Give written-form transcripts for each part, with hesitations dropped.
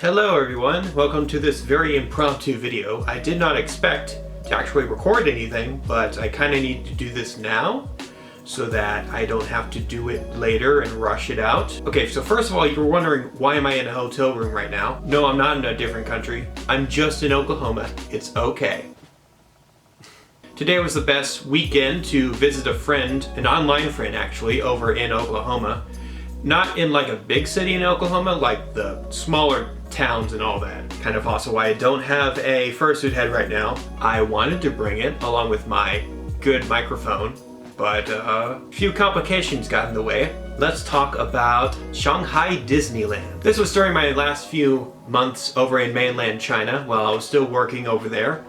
Hello everyone, welcome to this very impromptu video. I did not expect to actually record anything, but I kind of need to do this now so that I don't have to do it later and rush it out. Okay, so first of all, you're wondering why am I in a hotel room right now? No, I'm not in a different country. I'm just in Oklahoma. It's okay. Today was the best weekend to visit a friend, an online friend actually, over in Oklahoma. Not in like a big city in Oklahoma, like the smaller towns and all that. Kind of also why I don't have a fursuit head right now. I wanted to bring it along with my good microphone, but a few complications got in the way. Let's talk about Shanghai Disneyland. This was during my last few months over in mainland China while I was still working over there.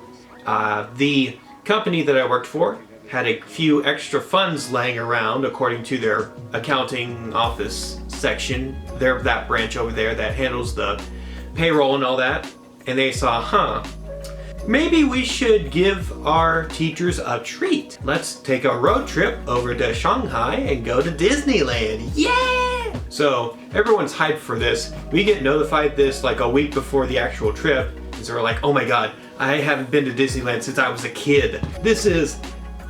The company that I worked for had a few extra funds laying around according to their accounting office section. That branch over there that handles the payroll and all that. And they saw, maybe we should give our teachers a treat. Let's take a road trip over to Shanghai and go to Disneyland. Yeah! So everyone's hyped for this. We get notified this like a week before the actual trip. So we're like, oh my god, I haven't been to Disneyland since I was a kid. This is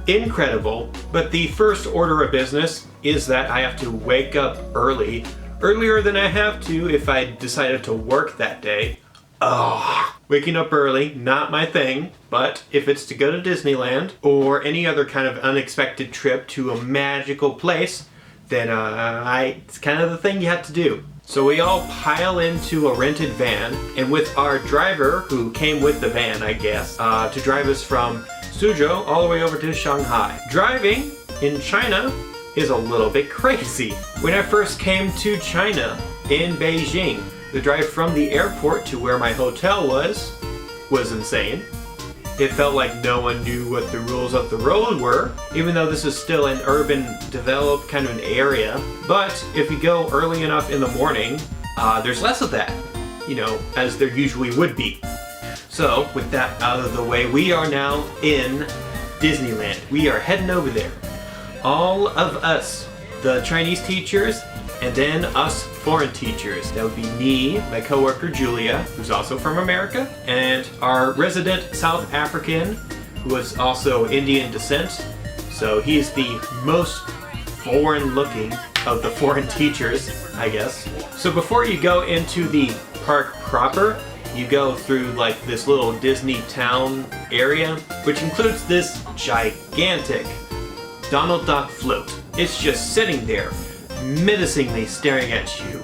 incredible, but the first order of business is that I have to wake up earlier than I have to if I decided to work that day. Waking up early, not my thing, but if it's to go to Disneyland or any other kind of unexpected trip to a magical place, then it's kind of the thing you have to do. So we all pile into a rented van, and with our driver, who came with the van, I guess, to drive us from Suzhou all the way over to Shanghai. Driving in China is a little bit crazy. When I first came to China in Beijing, the drive from the airport to where my hotel was insane. It felt like no one knew what the rules of the road were, even though this is still an urban, developed kind of an area. But if you go early enough in the morning, there's less of that, as there usually would be. So, with that out of the way, we are now in Disneyland. We are heading over there. All of us, the Chinese teachers, and then us foreign teachers. That would be me, my coworker Julia, who's also from America, and our resident South African, who is also Indian descent. So he's the most foreign looking of the foreign teachers, I guess. So before you go into the park proper, you go through like this little Disney town area, which includes this gigantic Donald Duck float. It's just sitting there, menacingly staring at you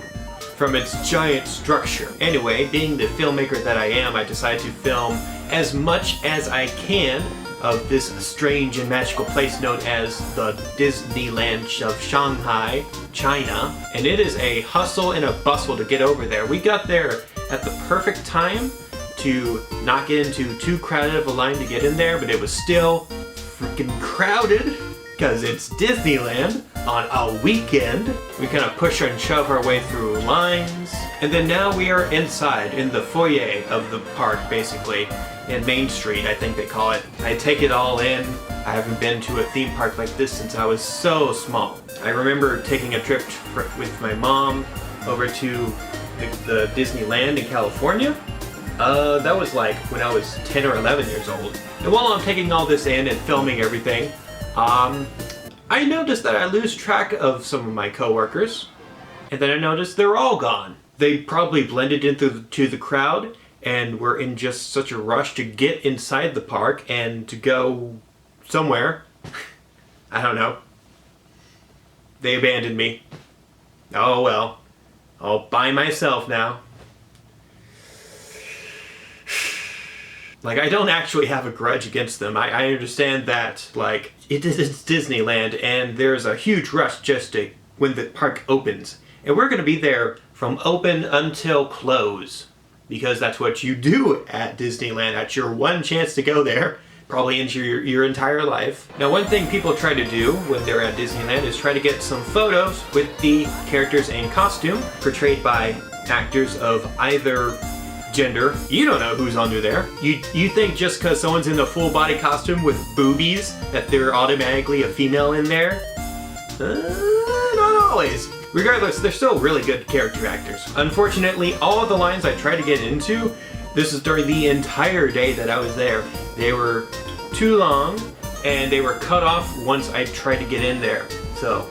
from its giant structure. Anyway, being the filmmaker that I am, I decided to film as much as I can of this strange and magical place known as the Disneyland of Shanghai, China. And it is a hustle and a bustle to get over there. We got there at the perfect time to not get into too crowded of a line to get in there, but it was still freaking crowded because it's Disneyland on a weekend. We kind of push and shove our way through lines. And then now we are inside in the foyer of the park, basically, in Main Street, I think they call it. I take it all in. I haven't been to a theme park like this since I was so small. I remember taking a trip with my mom over to the Disneyland in California. That was like when I was 10 or 11 years old. And while I'm taking all this in and filming everything, I noticed that I lose track of some of my coworkers, and then I noticed they're all gone. They probably blended into the crowd and were in just such a rush to get inside the park and to go somewhere. I don't know. They abandoned me. Oh well. All by myself now. Like, I don't actually have a grudge against them. I understand that, like, it's Disneyland and there's a huge rush just when the park opens. And we're gonna be there from open until close. Because that's what you do at Disneyland. That's your one chance to go there. Probably into your entire life. Now, one thing people try to do when they're at Disneyland is try to get some photos with the characters in costume, portrayed by actors of either gender. You don't know who's under there. You think just because someone's in a full body costume with boobies that they're automatically a female in there? Not always. regardless, they're still really good character actors. Unfortunately, all of the lines I tried to get into, this is during the entire day that I was there, they were too long and they were cut off once I tried to get in there. So,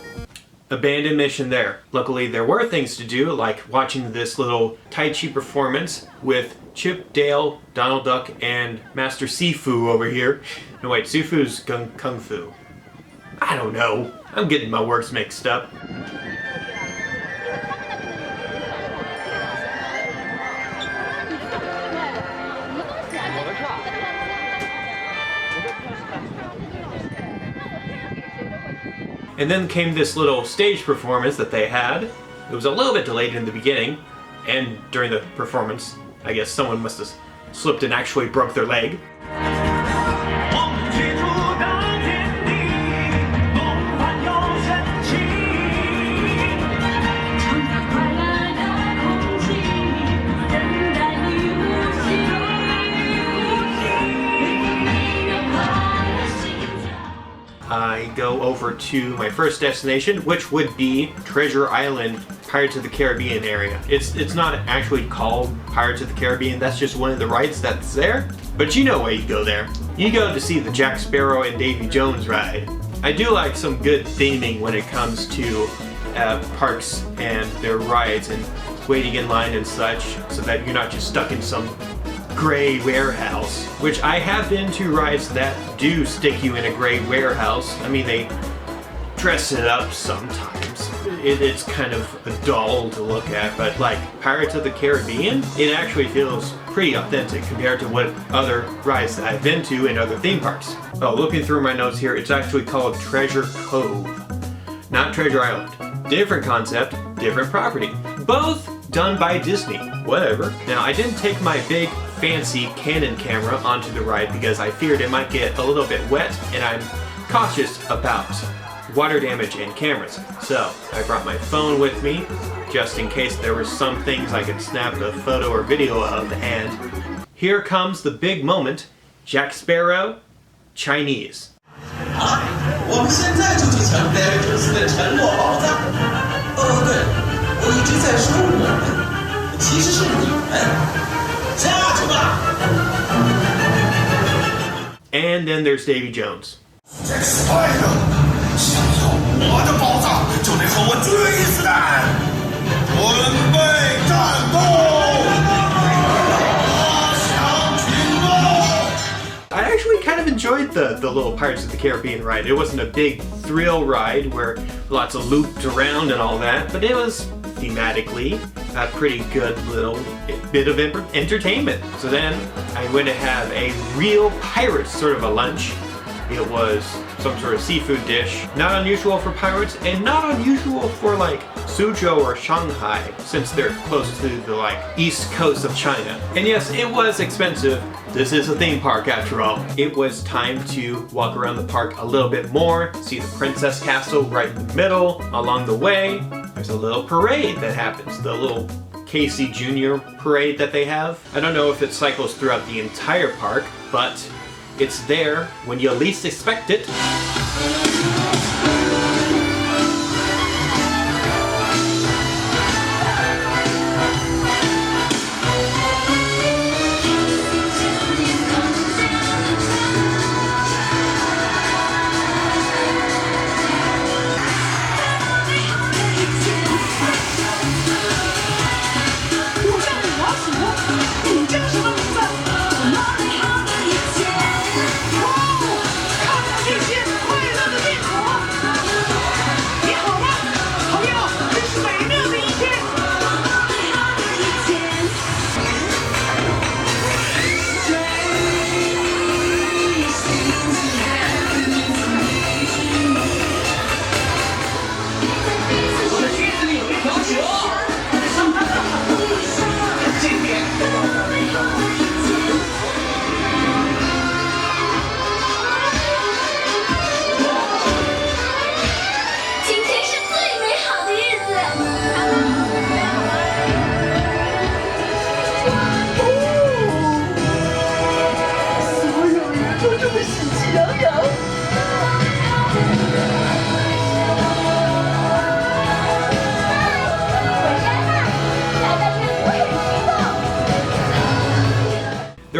abandoned mission there. Luckily, there were things to do, like watching this little Tai Chi performance with Chip, Dale, Donald Duck, and Master Sifu over here. No wait, Sifu's Kung Fu. I don't know. I'm getting my words mixed up. And then came this little stage performance that they had. It was a little bit delayed in the beginning, and during the performance, I guess someone must have slipped and actually broke their leg. I go over to my first destination, which would be Treasure Island, Pirates of the Caribbean area. It's not actually called Pirates of the Caribbean, that's just one of the rides that's there. But you know why you go there. You go to see the Jack Sparrow and Davy Jones ride. I do like some good theming when it comes to parks and their rides and waiting in line and such, so that you're not just stuck in some gray warehouse, which I have been to rides that do stick you in a gray warehouse. I mean, they dress it up sometimes. It's kind of dull to look at, but like Pirates of the Caribbean, it actually feels pretty authentic compared to what other rides that I've been to in other theme parks. Oh, looking through my notes here, it's actually called Treasure Cove, not Treasure Island. Different concept, different property. Both done by Disney, whatever. Now, I didn't take my big fancy Canon camera onto the ride because I feared it might get a little bit wet, and I'm cautious about water damage and cameras. So I brought my phone with me just in case there were some things I could snap a photo or video of, and here comes the big moment, Jack Sparrow, Chinese. 我们现在就去抢贝尔宙斯的沉落宝藏。哦，对，我一直在说我们，其实是你们。下去吧。And then there's Davy Jones. Jack Sparrow， 想要我的宝藏，就得和我决一死战。准备战斗！ I actually kind of enjoyed the little Pirates of the Caribbean ride. It wasn't a big thrill ride where lots of looped around and all that, but it was thematically a pretty good little bit of entertainment. So then I went to have a real pirate sort of a lunch. It was some sort of seafood dish. Not unusual for pirates and not unusual for like Suzhou or Shanghai, since they're close to the like east coast of China. And yes, it was expensive. This is a theme park after all. It was time to walk around the park a little bit more, see the Princess Castle right in the middle. Along the way, there's a little parade that happens, the little Casey Jr. parade that they have. I don't know if it cycles throughout the entire park, but it's there when you least expect it.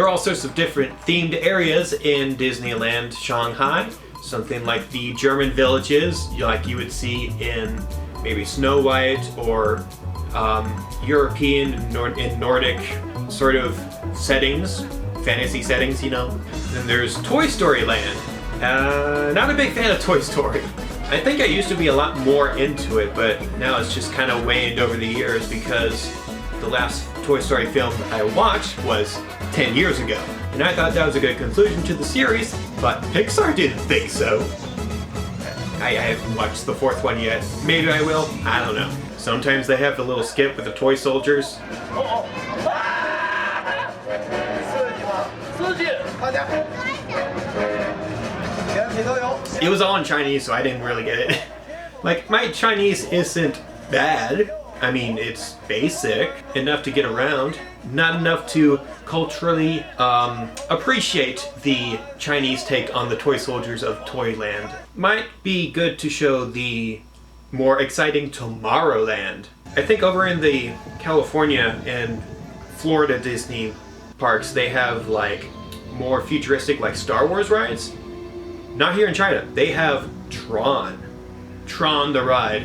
all sorts of different themed areas in Disneyland Shanghai. Something like the German villages, like you would see in maybe Snow White, or European and Nordic sort of settings, fantasy settings, you know. Then there's Toy Story Land. Not a big fan of Toy Story. I think I used to be a lot more into it, but now it's just kind of waned over the years because the last Toy Story film I watched was 10 years ago. And I thought that was a good conclusion to the series, but Pixar didn't think so. I haven't watched the fourth one yet. Maybe I will, I don't know. Sometimes they have the little skit with the toy soldiers. It was all in Chinese, so I didn't really get it. Like, my Chinese isn't bad. I mean, it's basic, enough to get around, not enough to culturally appreciate the Chinese take on the toy soldiers of Toyland. Might be good to show the more exciting Tomorrowland. I think over in the California and Florida Disney parks, they have like more futuristic, like Star Wars rides. Not here in China. They have Tron. Tron the ride.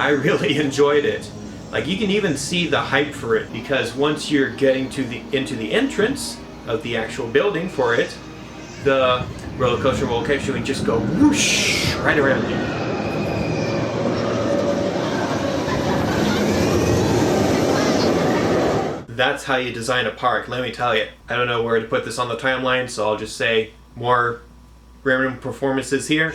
I really enjoyed it. Like, you can even see the hype for it, because once you're getting into the entrance of the actual building for it, the roller coaster will occasionally just go whoosh right around you. That's how you design a park, let me tell you. I don't know where to put this on the timeline, so I'll just say more random performances here.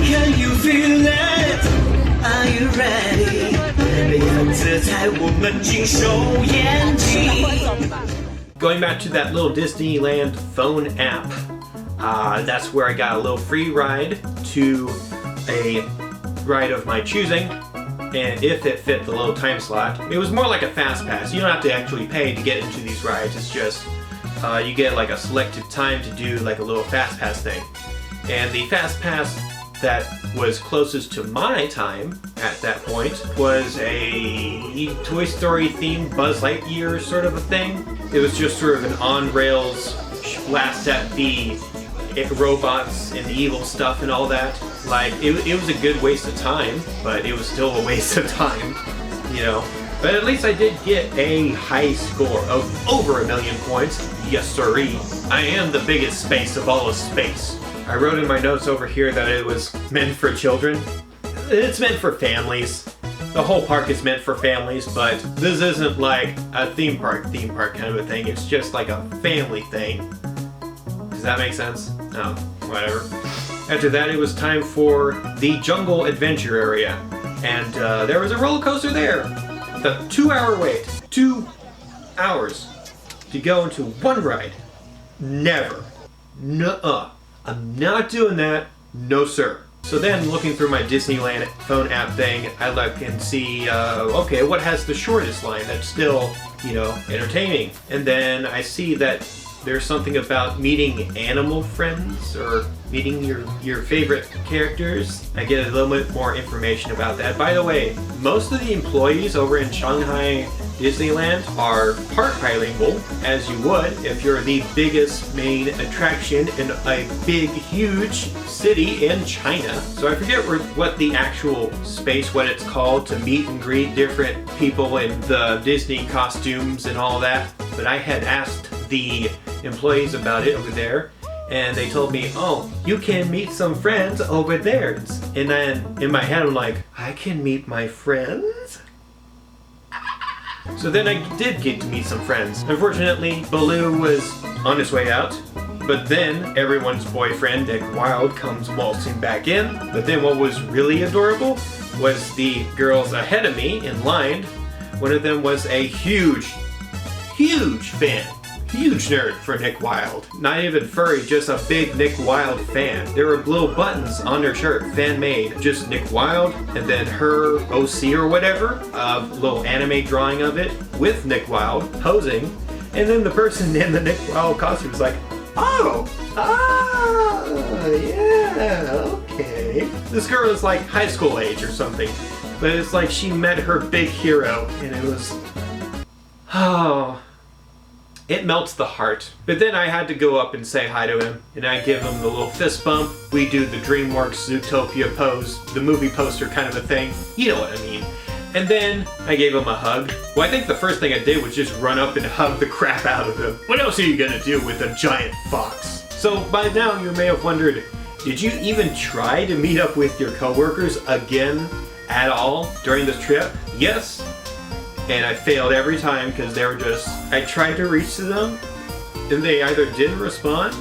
Can you feel it? Are you ready? 这在我们尽收眼底。 Going back to that little Disneyland phone app, that's where I got a little free ride to a ride of my choosing, and if it fit the little time slot. It was more like a fast pass. You don't have to actually pay to get into these rides. It's just you get like a selected time to do like a little fast pass thing. And the fast pass that was closest to my time at that point was a Toy Story themed Buzz Lightyear sort of a thing. It was just sort of an on-rails blast at the robots and the evil stuff and all that. Like, it was a good waste of time, but it was still a waste of time, you know. But at least I did get a high score of over 1 million points. Yes sirree. I am the biggest space of all of space. I wrote in my notes over here that it was meant for children. It's meant for families. The whole park is meant for families, but this isn't like a theme park kind of a thing. It's just like a family thing. Does that make sense? No, whatever. After that, it was time for the Jungle Adventure area. And there was a roller coaster there. The 2-hour wait. 2 hours to go into one ride. Never. Nuh-uh. I'm not doing that. No, sir. So then, looking through my Disneyland phone app thing, I look and see, okay, what has the shortest line that's still, you know, entertaining? And then I see that there's something about meeting animal friends, or meeting your favorite characters. I get a little bit more information about that. By the way, most of the employees over in Shanghai Disneyland are part bilingual, as you would if you're the biggest main attraction in a big, huge city in China. So I forget what the actual space, what it's called, to meet and greet different people in the Disney costumes and all that. But I had asked the employees about it over there, and they told me, oh, you can meet some friends over there. And then in my head I'm like, I can meet my friends? So then I did get to meet some friends. Unfortunately, Baloo was on his way out, but then everyone's boyfriend, Nick Wilde, comes waltzing back in. But then what was really adorable was the girls ahead of me in line. One of them was a huge fan. Huge nerd for Nick Wilde. Not even furry, just a big Nick Wilde fan. There were little buttons on her shirt, fan made. Just Nick Wilde, and then her OC or whatever, a little anime drawing of it with Nick Wilde posing. And then the person in the Nick Wilde costume was like, oh, yeah, okay. This girl is like high school age or something. But it's like she met her big hero, and it was, oh. It melts the heart. But then I had to go up and say hi to him, and I give him the little fist bump. We do the DreamWorks Zootopia pose, the movie poster kind of a thing. You know what I mean. And then I gave him a hug. Well, I think the first thing I did was just run up and hug the crap out of him. What else are you gonna do with a giant fox? So by now you may have wondered, did you even try to meet up with your coworkers again at all during this trip? Yes. And I failed every time because they were just, I tried to reach to them and they either didn't respond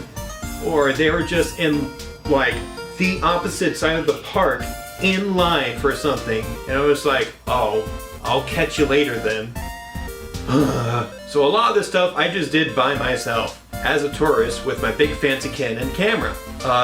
or they were just in like the opposite side of the park in line for something. And I was like, oh, I'll catch you later then. So a lot of this stuff I just did by myself as a tourist with my big fancy Canon camera.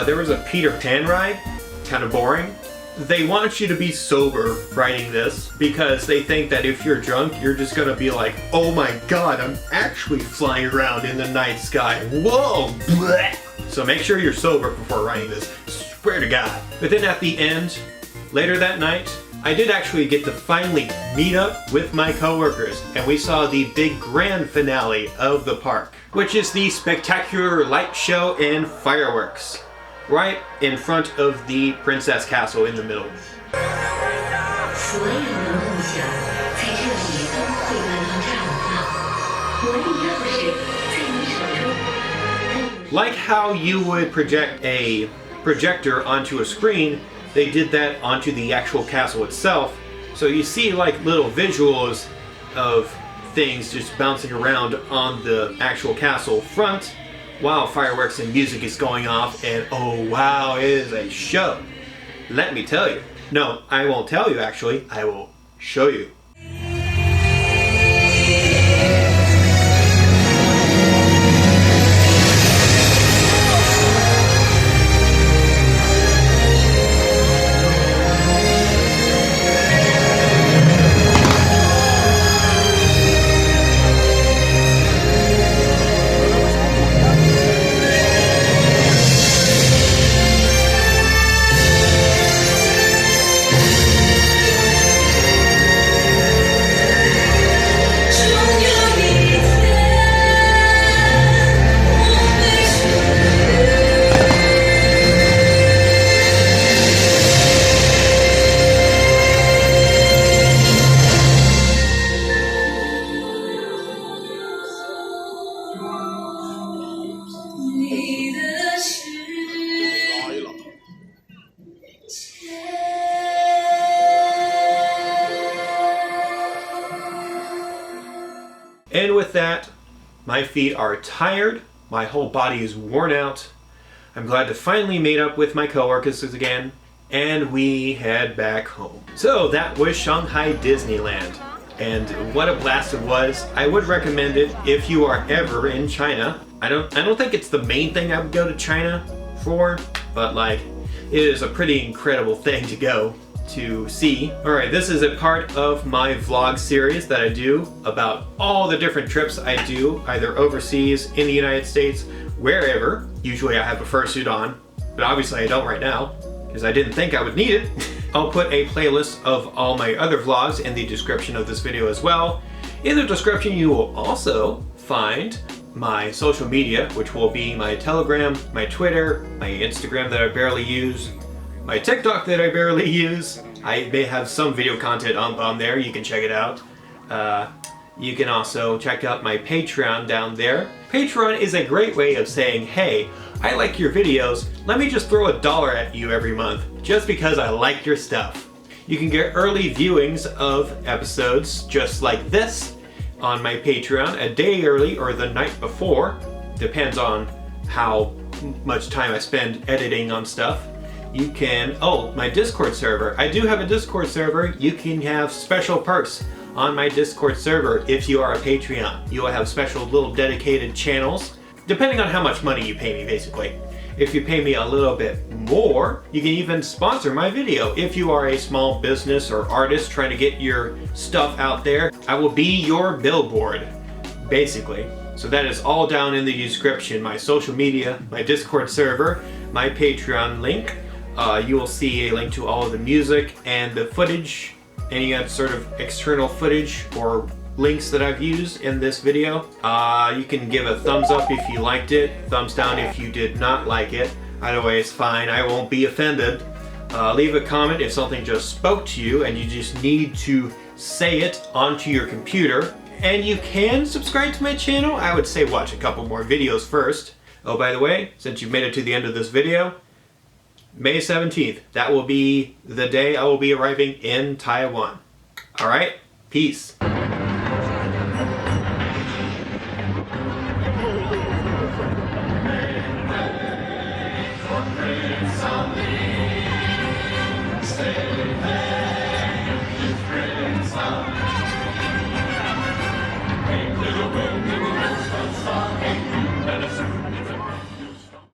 There was a Peter Pan ride, kind of boring. They want you to be sober riding this because they think that if you're drunk, you're just gonna be like, oh my god, I'm actually flying around in the night sky. Whoa! Blech. So make sure you're sober before riding this. Swear to God. But then at the end, later that night, I did actually get to finally meet up with my coworkers, and we saw the big grand finale of the park, which is the spectacular light show and fireworks. Right in front of the Princess Castle in the middle. Like how you would project a projector onto a screen, they did that onto the actual castle itself. So you see like little visuals of things just bouncing around on the actual castle front, while fireworks and music is going off, and oh wow, it is a show. Let me tell you. No, I won't tell you actually, I will show you. And with that, my feet are tired, my whole body is worn out. I'm glad to finally meet up with my coworkers again, and we head back home. So that was Shanghai Disneyland, and what a blast it was. I would recommend it if you are ever in China. I don't think it's the main thing I would go to China for, but like, it is a pretty incredible thing to go to see. Alright, this is a part of my vlog series that I do about all the different trips I do, either overseas, in the United States, wherever. Usually I have a fursuit on, but obviously I don't right now, because I didn't think I would need it. I'll put a playlist of all my other vlogs in the description of this video as well. In the description you will also find my social media, which will be my Telegram, my Twitter, my Instagram that I barely use, my TikTok that I barely use. I may have some video content on there, you can check it out. You can also check out my Patreon down there. Patreon is a great way of saying, hey, I like your videos, let me just throw $1 at you every month, just because I like your stuff. You can get early viewings of episodes just like this on my Patreon a day early or the night before. Depends on how much time I spend editing on stuff. You can, my Discord server. I do have a Discord server. You can have special perks on my Discord server if you are a Patreon. You will have special little dedicated channels, depending on how much money you pay me, basically. If you pay me a little bit more, you can even sponsor my video. If you are a small business or artist trying to get your stuff out there, I will be your billboard, basically. So that is all down in the description. My social media, my Discord server, my Patreon link. You will see a link to all of the music and the footage, any sort of external footage or links that I've used in this video. You can give a thumbs up if you liked it, thumbs down if you did not like it. Either way is fine, I won't be offended. Leave a comment if something just spoke to you and you just need to say it onto your computer. And you can subscribe to my channel. I would say watch a couple more videos first. Oh, by the way, since you've made it to the end of this video, May 17th, that will be the day I will be arriving in Taiwan. Alright, peace.